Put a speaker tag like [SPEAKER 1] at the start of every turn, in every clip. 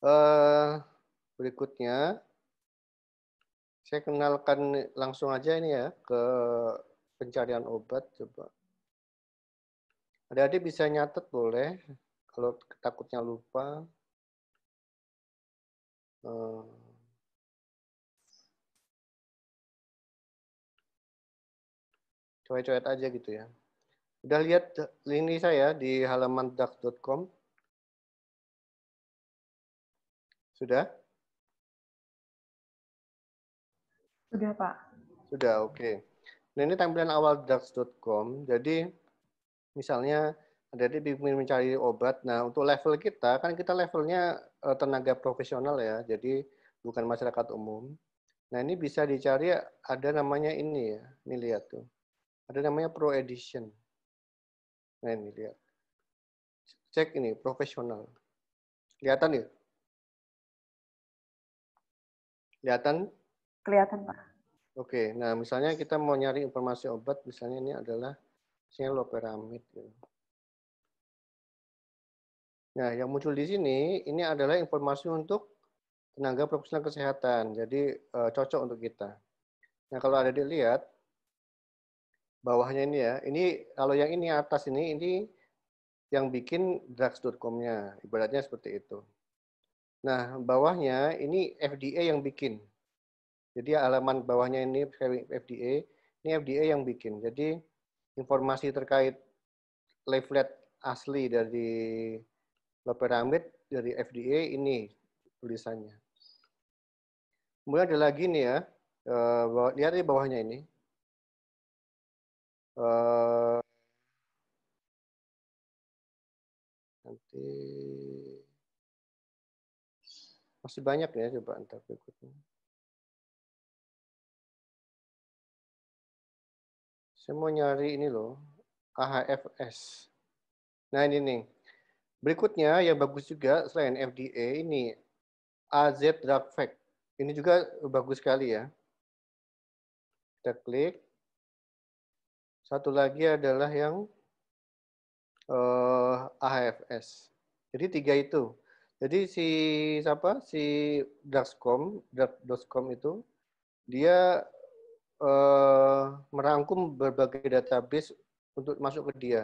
[SPEAKER 1] Eh, Berikutnya, saya kenalkan langsung aja ini ya ke pencarian obat. Coba. Adik-adik bisa nyatet boleh. Kalau takutnya lupa. Eh, Coret-coret aja gitu ya. Udah lihat ini saya di halaman dax.com? Sudah?
[SPEAKER 2] Sudah, Pak.
[SPEAKER 1] Sudah, oke. Nah, ini tampilan awal dax.com. Jadi, misalnya adik-adik ingin mencari obat. Nah, untuk level kita, kan kita levelnya tenaga profesional ya. Jadi, bukan masyarakat umum. Nah, ini bisa dicari ada namanya ini ya. Ini lihat tuh. Ada namanya Pro Edition. Nah, ini lihat. Cek ini, profesional. Kelihatan ya? Kelihatan?
[SPEAKER 2] Kelihatan, Pak.
[SPEAKER 1] Oke, nah misalnya kita mau nyari informasi obat, misalnya ini adalah loperamid. Nah, yang muncul di sini, ini adalah informasi untuk tenaga profesional kesehatan. Jadi cocok untuk kita. Nah, kalau ada dilihat, bawahnya ini ya, ini kalau yang ini atas ini yang bikin drugs.com-nya. Ibaratnya seperti itu. Nah, bawahnya ini FDA yang bikin. Jadi halaman bawahnya ini FDA, ini FDA yang bikin. Jadi informasi terkait leaflet asli dari loperamid dari FDA ini tulisannya. Kemudian ada lagi nih ya, lihat di bawahnya ini. Nanti masih banyak ya, coba entar berikutnya. Saya mau nyari ini loh, AHFS. Nah ini nih. Berikutnya yang bagus juga selain FDA ini AZ Drug Fact. Ini juga bagus sekali ya. Kita klik. Satu lagi adalah yang AHFS. Jadi tiga itu. Jadi si siapa? Si Drugscom itu dia merangkum berbagai database untuk masuk ke dia.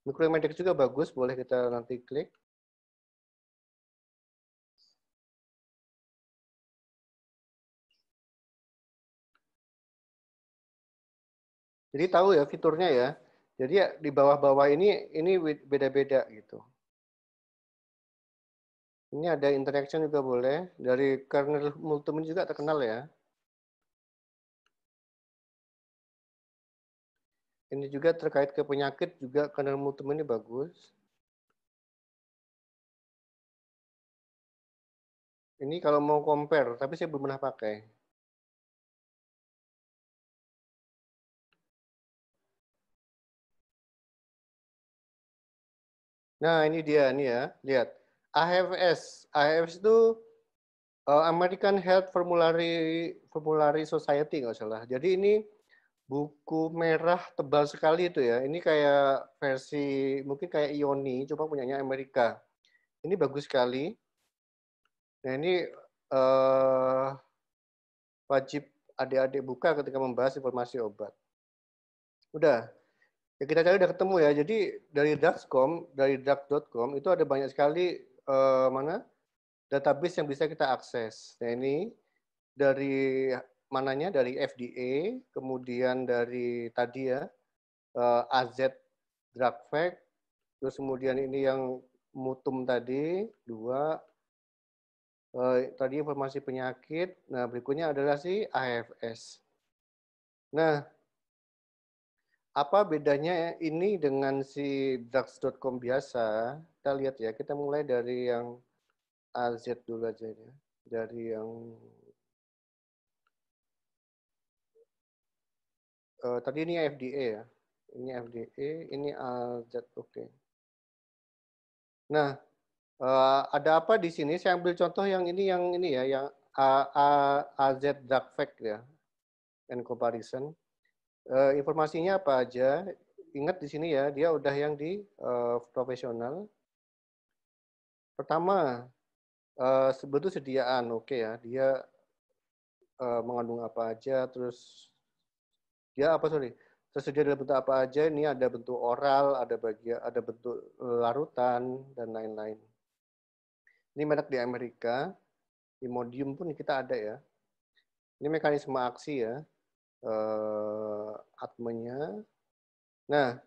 [SPEAKER 1] Micromedex juga bagus, boleh kita nanti klik. Jadi tahu ya fiturnya ya. Jadi ya, di bawah-bawah ini beda-beda gitu. Ini ada interaction juga boleh. Dari kernel Multimin juga terkenal ya. Ini juga terkait ke penyakit juga kernel Multimin ini bagus. Ini kalau mau compare, tapi saya belum pernah pakai. Nah, ini dia nih ya. Lihat. AHFS. AHFS itu American Health Formulary Society nggak salah. Jadi ini buku merah tebal sekali itu ya. Ini kayak versi mungkin kayak Ioni, coba punyanya Amerika. Ini bagus sekali. Nah ini wajib adik-adik buka ketika membahas informasi obat. Udah, ya kita cari udah ketemu ya. Jadi dari drug.com itu ada banyak sekali mana database yang bisa kita akses. Nah ini dari mananya dari FDA, kemudian dari tadi ya AZ Drug Fact, terus kemudian ini yang mutum tadi dua, tadi informasi penyakit. Nah berikutnya adalah si AFS. Nah apa bedanya ini dengan si drugs.com biasa? Kita lihat ya, kita mulai dari yang AZ dulu aja ya. Dari yang tadi ini FDA ya. Ini FDA, ini AZ, oke. Nah, ada apa di sini? Saya ambil contoh yang ini ya, yang AZ Drug Fact ya, and comparison. Informasinya apa aja? Ingat di sini ya, dia udah yang di profesional. Pertama, sebetulnya sediaan, oke ya. Dia mengandung apa aja, terus dia apa sorry, tersedia dalam bentuk apa aja. Ini ada bentuk oral, ada bentuk larutan dan lain-lain. Ini merek di Amerika, Imodium pun kita ada ya. Ini mekanisme aksi ya, atmanya. Nah,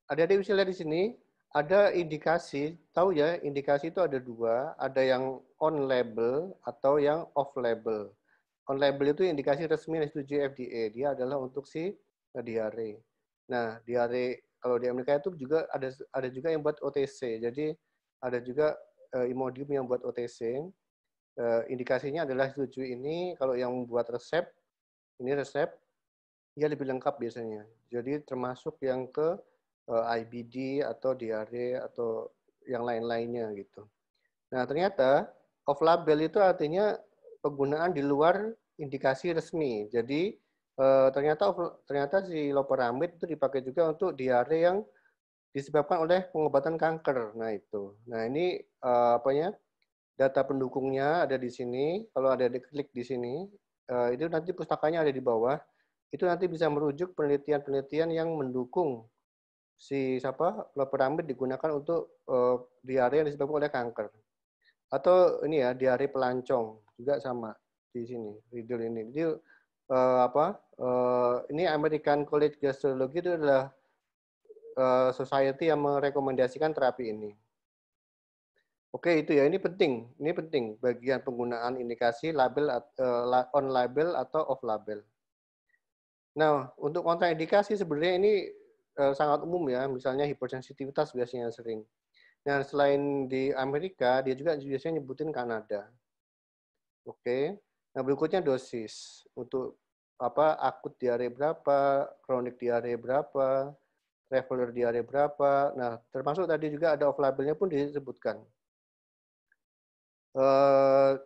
[SPEAKER 1] adik-adik bisa lihat di sini, ada indikasi, tahu ya, indikasi itu ada dua, ada yang on label atau yang off label. On label itu indikasi resmi yang disetujui FDA, dia adalah untuk si diare. Nah, diare kalau di Amerika itu juga ada juga yang buat OTC, jadi ada juga Imodium yang buat OTC. Indikasinya adalah disetujui ini, kalau yang buat resep, ini resep, dia lebih lengkap biasanya. Jadi termasuk yang ke IBD atau diare atau yang lain-lainnya gitu. Nah, ternyata off label itu artinya penggunaan di luar indikasi resmi. Jadi ternyata si loperamid itu dipakai juga untuk diare yang disebabkan oleh pengobatan kanker. Nah, itu. Nah, ini apanya? Data pendukungnya ada di sini. Kalau ada diklik di sini, itu nanti pustakanya ada di bawah. Itu nanti bisa merujuk penelitian-penelitian yang mendukung si loperamid digunakan untuk diare yang disebabkan oleh kanker. Atau ini ya, diare pelancong juga sama di sini, Riddle ini. Jadi ini American College Gastrology itu adalah society yang merekomendasikan terapi ini. Oke, itu ya, ini penting bagian penggunaan indikasi label on label atau off label. Nah, untuk kontraindikasi sebenarnya ini sangat umum ya, misalnya hipersensitivitas biasanya sering. Nah, selain di Amerika, dia juga biasanya nyebutin Kanada. Oke. Nah, berikutnya dosis. Untuk akut diare berapa, kronik diare berapa, traveler diare berapa. Nah, termasuk tadi juga ada off labelnya pun disebutkan.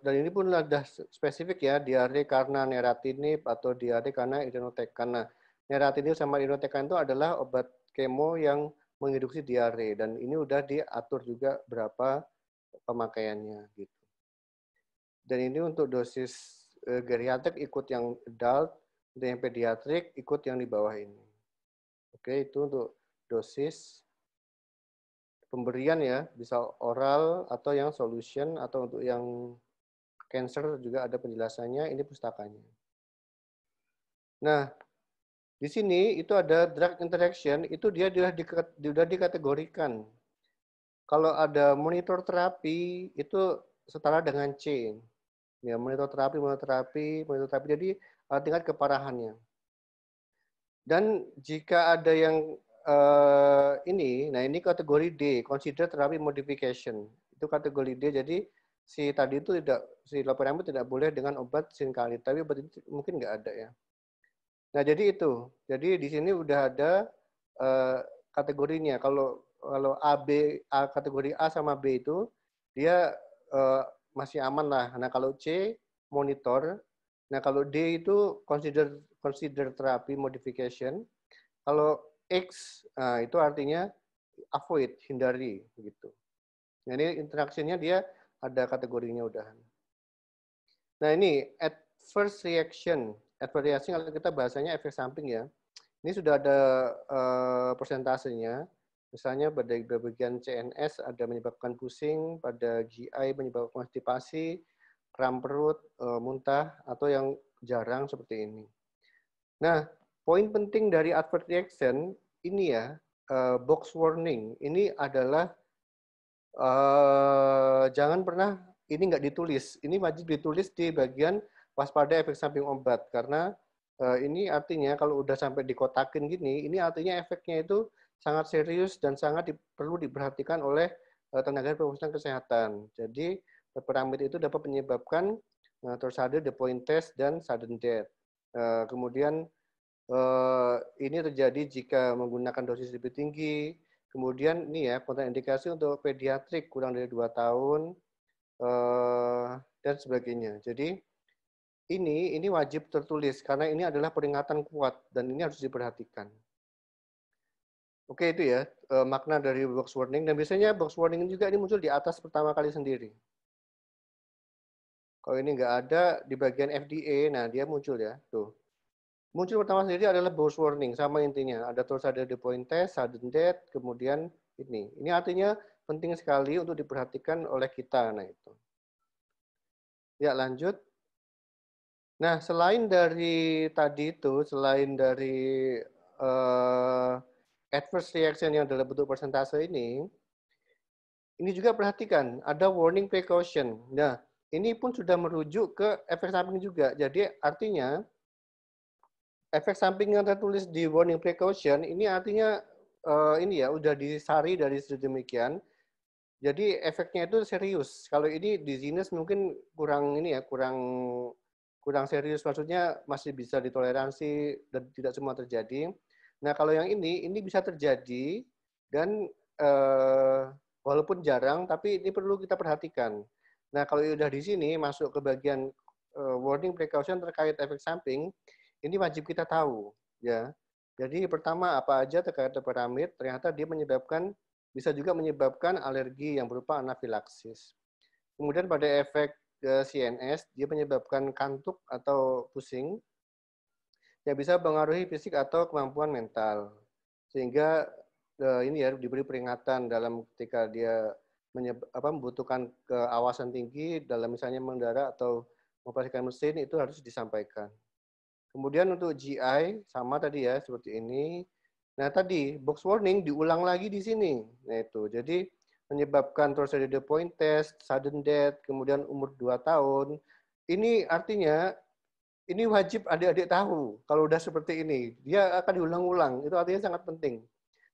[SPEAKER 1] Dan ini pun ada spesifik ya, diare karena neratinib atau diare karena irinotecan. Nah, neratinib sama irinotecan itu adalah obat kemo yang menginduksi diare, dan ini udah diatur juga berapa pemakaiannya gitu. Dan ini untuk dosis geriatrik ikut yang adult, untuk yang pediatrik ikut yang di bawah ini. Oke, itu untuk dosis pemberian ya, bisa oral atau yang solution, atau untuk yang cancer juga ada penjelasannya, ini pustakanya. Nah, di sini itu ada drug interaction, itu dia sudah dikategorikan. Kalau ada monitor terapi, itu setara dengan C. Ya, monitor terapi. Jadi tingkat keparahannya. Dan jika ada yang nah ini kategori D, consider therapy modification. Itu kategori D, jadi si loperamid tidak boleh dengan obat sinkalid, tapi obat itu mungkin nggak ada ya. Nah, jadi itu. Jadi di sini udah ada kategorinya. Kalau kategori A sama B itu dia masih aman lah. Nah, kalau C monitor. Nah, kalau D itu consider therapy modification. Kalau X itu artinya avoid, hindari gitu. Nah, ini interaksinya dia ada kategorinya udahan. Nah, ini adverse reaction. Adverse reaction kalau kita bahasanya efek samping ya. Ini sudah ada persentasenya. Misalnya pada bagian CNS ada menyebabkan pusing, pada GI menyebabkan konstipasi, kram perut, muntah, atau yang jarang seperti ini. Nah, poin penting dari adverse reaction ini ya, box warning. Ini adalah jangan pernah ini nggak ditulis. Ini wajib ditulis di bagian waspada efek samping obat, karena ini artinya kalau udah sampai dikotakin gini, ini artinya efeknya itu sangat serius dan sangat perlu diperhatikan oleh tenaga profesional kesehatan. Jadi loperamid itu dapat menyebabkan torsade, the point test, dan sudden death. Kemudian ini terjadi jika menggunakan dosis lebih tinggi. Kemudian ini ya, kontraindikasi untuk pediatrik kurang dari 2 tahun dan sebagainya. Jadi ini wajib tertulis karena ini adalah peringatan kuat dan ini harus diperhatikan. Oke, itu ya makna dari box warning, dan biasanya box warning juga ini muncul di atas pertama kali sendiri. Kalau ini nggak ada di bagian FDA, nah dia muncul ya, tuh. Muncul pertama sendiri adalah both warning, sama intinya. Ada terus ada the point test, sudden death, kemudian ini. Ini artinya penting sekali untuk diperhatikan oleh kita. Nah itu. Ya lanjut. Nah selain dari tadi itu, selain dari adverse reaction yang dalam bentuk persentase ini juga perhatikan, ada warning precaution. Nah, ini pun sudah merujuk ke efek samping juga. Jadi artinya, efek samping yang tertulis di warning precaution, ini artinya ini ya, udah disari dari sedemikian. Jadi efeknya itu serius. Kalau ini dizziness mungkin kurang ini ya, kurang serius. Maksudnya masih bisa ditoleransi dan tidak semua terjadi. Nah, kalau yang ini bisa terjadi dan walaupun jarang, tapi ini perlu kita perhatikan. Nah, kalau sudah di sini masuk ke bagian warning precaution terkait efek samping, ini wajib kita tahu, ya. Jadi pertama apa aja terkait topiramid, ternyata dia bisa juga menyebabkan alergi yang berupa anafilaksis. Kemudian pada efek CNS, dia menyebabkan kantuk atau pusing, yang bisa mempengaruhi fisik atau kemampuan mental. Sehingga ini ya diberi peringatan dalam ketika dia membutuhkan keawasan tinggi dalam misalnya mengendara atau mengoperasikan mesin, itu harus disampaikan. Kemudian untuk GI sama tadi ya seperti ini. Nah tadi box warning diulang lagi di sini. Nah itu jadi menyebabkan terus ada point test, sudden death, kemudian umur 2 tahun. Ini artinya ini wajib adik-adik tahu kalau udah seperti ini. Dia akan diulang-ulang. Itu artinya sangat penting.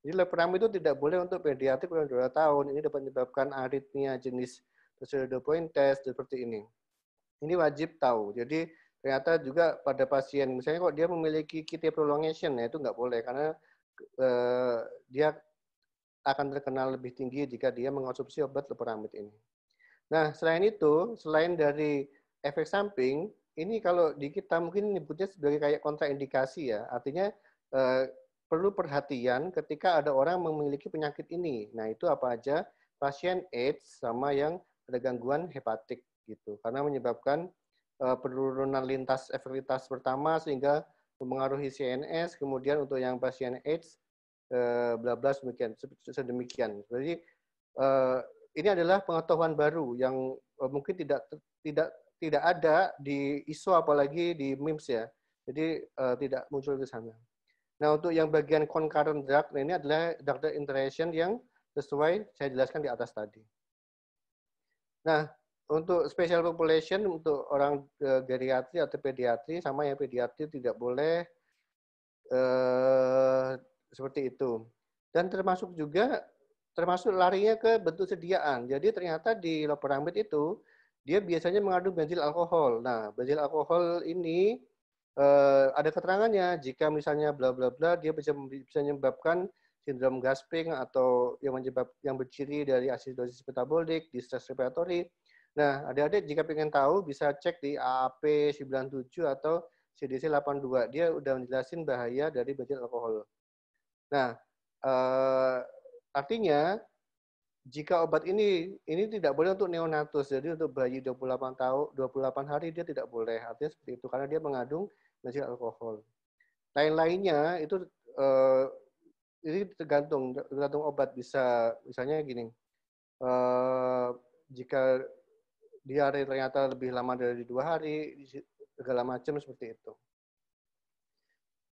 [SPEAKER 1] Jadi leperam itu tidak boleh untuk pediatrik yang 2 tahun. Ini dapat menyebabkan aritmia jenis terus point test seperti ini. Ini wajib tahu. Jadi ternyata juga pada pasien, misalnya kok dia memiliki QT prolongation, ya itu nggak boleh karena dia akan terkenal lebih tinggi jika dia mengonsumsi obat loperamid ini. Nah, selain itu, selain dari efek samping, ini kalau di kita mungkin nyebutnya sebagai kayak kontraindikasi ya, artinya perlu perhatian ketika ada orang memiliki penyakit ini. Nah, itu apa aja? Pasien AIDS sama yang ada gangguan hepatik gitu, karena menyebabkan penurunan lintas efektivitas pertama sehingga mempengaruhi CNS, kemudian untuk yang pasien AIDS bla bla sedemikian. Jadi ini adalah pengetahuan baru yang mungkin tidak ada di ISO apalagi di MIMS ya. Jadi tidak muncul ke sana. Nah, untuk yang bagian concurrent drug, nah ini adalah drug interaction yang sesuai saya jelaskan di atas tadi. Nah, untuk special population, untuk orang geriatri atau pediatri, sama yang pediatri tidak boleh seperti itu. Dan termasuk larinya ke bentuk sediaan. Jadi ternyata di loperamid itu, dia biasanya mengandung benzyl alkohol. Nah, benzyl alkohol ini ada keterangannya jika misalnya bla bla bla dia bisa menyebabkan sindrom gasping atau yang berciri dari acidosis metabolik, distress respiratory. Nah, adik-adik jika ingin tahu bisa cek di AAP 97 atau CDC 82. Dia udah menjelasin bahaya dari benzyl alkohol. Nah, artinya jika obat ini tidak boleh untuk neonatus, jadi untuk bayi 28 hari dia tidak boleh. Artinya seperti itu karena dia mengandung benzyl alkohol. Lain-lainnya itu ini tergantung obat, bisa misalnya gini. Jika diare ternyata lebih lama dari 2 hari, segala macam seperti itu.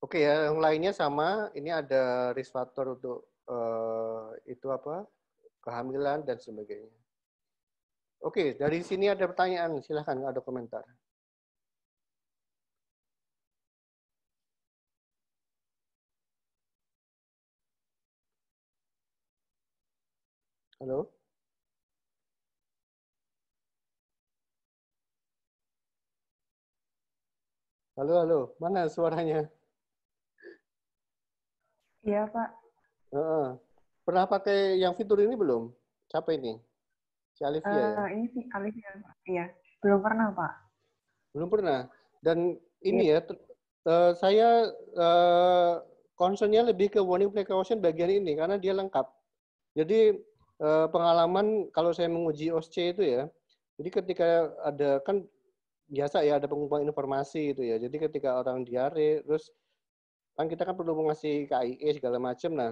[SPEAKER 1] Oke ya, yang lainnya sama. Ini ada risk factor untuk itu apa? Kehamilan dan sebagainya. Oke, dari sini ada pertanyaan, silahkan ada komentar. Halo? Halo, mana suaranya?
[SPEAKER 2] Iya, Pak.
[SPEAKER 1] Pernah pakai yang fitur ini belum? Siapa ini? Si Alivia ya?
[SPEAKER 2] Ini sih Alivia, Pak. Iya, belum pernah, Pak.
[SPEAKER 1] Belum pernah. Dan ini
[SPEAKER 2] Iya.
[SPEAKER 1] ya, saya concern-nya lebih ke warning precaution bagian ini karena dia lengkap. Jadi pengalaman kalau saya menguji OSCE itu ya, jadi ketika ada kan biasa ya ada pengumpulan informasi itu ya. Jadi ketika orang diare, terus kan kita kan perlu mengasih KIE segala macam. Nah,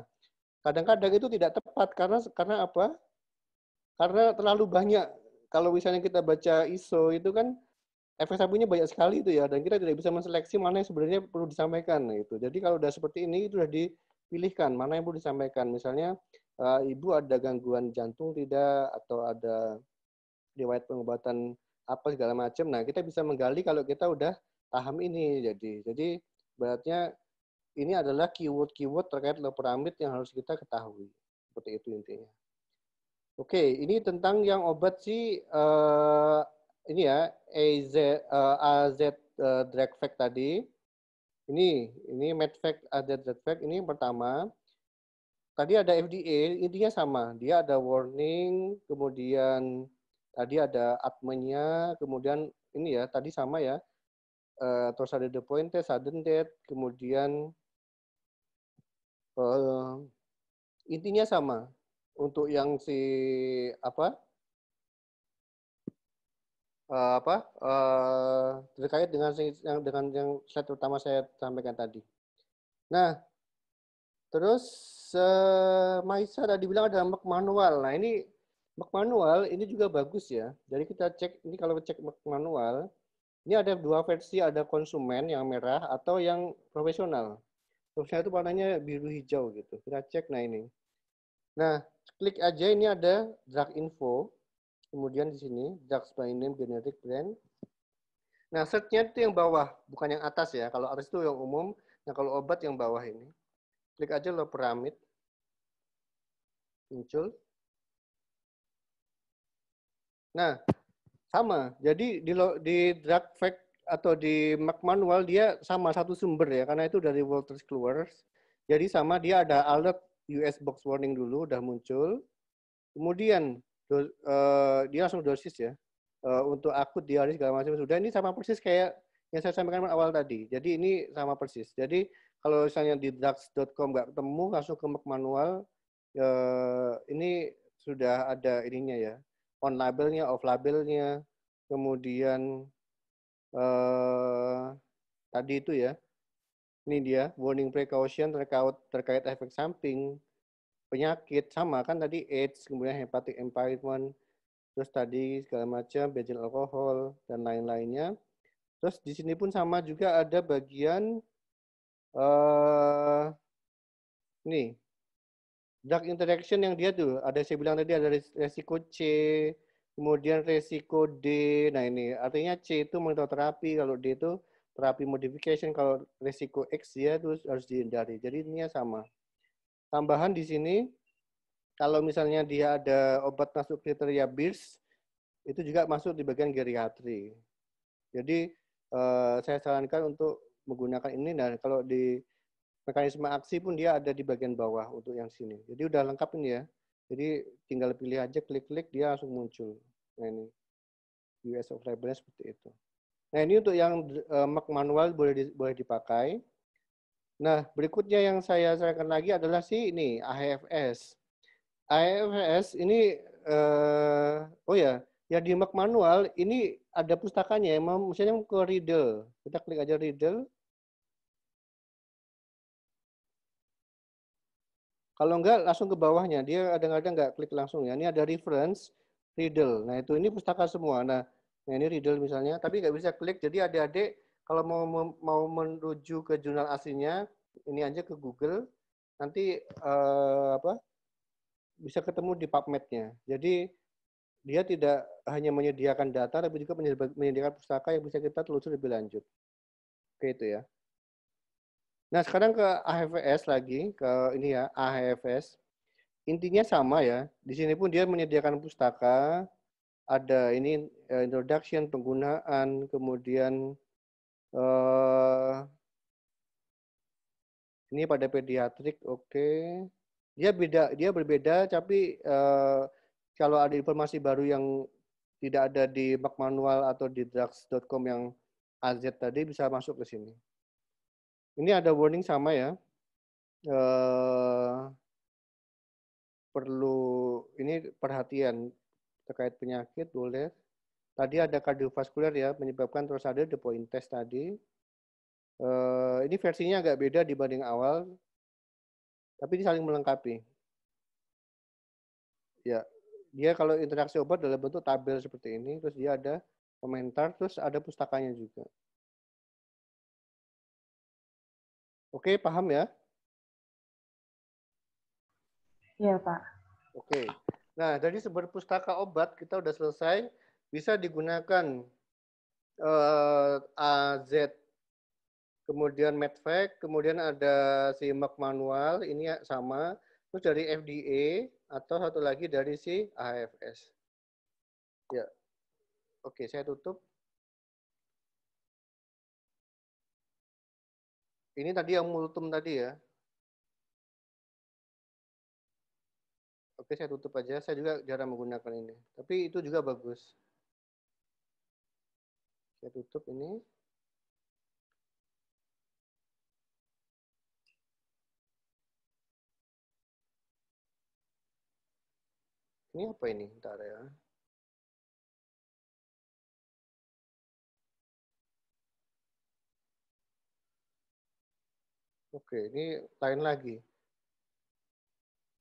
[SPEAKER 1] kadang-kadang itu tidak tepat karena apa? Karena terlalu banyak. Kalau misalnya kita baca ISO itu kan efek sampingnya banyak sekali itu ya, dan kita tidak bisa menseleksi mana yang sebenarnya perlu disampaikan. Nah, itu. Jadi kalau udah seperti ini itu sudah dipilihkan mana yang perlu disampaikan. Misalnya ibu ada gangguan jantung tidak, atau ada riwayat pengobatan apa segala macam. Nah, kita bisa menggali kalau kita udah paham ini. Jadi beratnya ini adalah keyword-keyword terkait loperamid yang harus kita ketahui. Seperti itu intinya. Oke, ini tentang yang obat sih ini ya AZ Dragfact tadi. Ini Medfact AZ Dragfact ini yang pertama. Tadi ada FDA, intinya sama. Dia ada warning, kemudian tadi ada admennya, kemudian ini ya tadi sama ya. Terus ada the point test, sudden death, kemudian intinya sama. Untuk yang si apa terkait dengan yang slide utama saya sampaikan tadi. Nah, terus Maisa tadi bilang ada mek manual. Nah, ini mek manual ini juga bagus ya. Jadi kita cek ini kalau cek mek manual, ini ada dua versi, ada konsumen yang merah atau yang profesional. Profesional itu warnanya biru hijau gitu. Kita cek nah ini. Nah, klik aja ini ada drug info. Kemudian di sini drugs by name generic brand. Nah, search-nya itu yang bawah, bukan yang atas ya. Kalau atas itu yang umum, nah kalau obat yang bawah ini. Klik aja loperamid. Muncul. Nah, sama. Jadi di drug fact atau di Mac manual dia sama satu sumber ya, karena itu dari Wolters Kluwer. Jadi sama dia ada alert US box warning dulu udah muncul. Kemudian dia langsung dosis ya. Untuk akut diare segala macam sudah, ini sama persis kayak yang saya sampaikan awal tadi. Jadi ini sama persis. Jadi kalau misalnya di drugs.com nggak ketemu, langsung ke Mac manual. Ini sudah ada ininya ya, on labelnya, off labelnya, kemudian tadi itu ya, ini dia warning precaution terkait efek samping penyakit sama kan tadi AIDS, kemudian hepatic impairment, terus tadi segala macam benzen alkohol dan lain-lainnya. Terus di sini pun sama juga ada bagian nih drug interaction yang dia tuh ada saya bilang tadi ada resiko C, kemudian resiko D. Nah ini artinya C itu monoterapi, kalau D itu terapi modification, kalau resiko X ya itu harus dihindari. Jadi ini sama. Tambahan di sini kalau misalnya dia ada obat masuk kriteria BIRS itu juga masuk di bagian geriatri. Jadi saya sarankan untuk menggunakan ini. Dan kalau di mekanisme aksi pun dia ada di bagian bawah untuk yang sini. Jadi udah lengkap ini ya. Jadi tinggal pilih aja, klik-klik dia langsung muncul. Nah ini US of labelnya seperti itu. Nah ini untuk yang manual boleh dipakai. Nah berikutnya yang saya sarankan lagi adalah ini AHFS. AHFS ini oh ya, yang di Mac manual ini ada pustakanya, misalnya ke Riddle. Kita klik aja Riddle. Kalau enggak langsung ke bawahnya, dia kadang-kadang enggak klik langsung ya. Ini ada reference Riddle. Nah itu ini pustaka semua. Nah ini Riddle misalnya, tapi nggak bisa klik. Jadi adik-adik kalau mau menuju ke jurnal aslinya, ini aja ke Google. Nanti bisa ketemu di PubMed-nya. Jadi dia tidak hanya menyediakan data, tapi juga menyediakan pustaka yang bisa kita telusuri lebih lanjut. Oke itu ya. Nah sekarang ke AHFS lagi, ke ini ya AHFS. Intinya sama ya. Di sini pun dia menyediakan pustaka, ada ini introduction, penggunaan, kemudian ini pada pediatrik, oke. Dia berbeda, tapi kalau ada informasi baru yang tidak ada di Mac manual atau di drugs.com yang AZ tadi bisa masuk ke sini. Ini ada warning sama ya. Perlu ini perhatian terkait penyakit boleh. Tadi ada kardiovaskuler ya, menyebabkan terus ada the point test tadi. Ini versinya agak beda dibanding awal, tapi ini saling melengkapi. Ya, dia kalau interaksi obat dalam bentuk tabel seperti ini, terus dia ada komentar, terus ada pustakanya juga. Oke, paham ya?
[SPEAKER 2] Iya, Pak.
[SPEAKER 1] Oke. Nah, dari sumber pustaka obat kita udah selesai, bisa digunakan AZ, kemudian Medvac, kemudian ada SIMAK manual, ini sama, terus dari FDA, atau satu lagi dari si AFS. Ya, oke, saya tutup. Ini tadi yang multum tadi ya. Oke, saya tutup aja. Saya juga jarang menggunakan ini. Tapi itu juga bagus. Saya tutup ini. Ini apa ini? Bentar ya. Oke, ini lain lagi.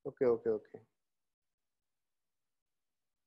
[SPEAKER 1] Oke, oke, oke.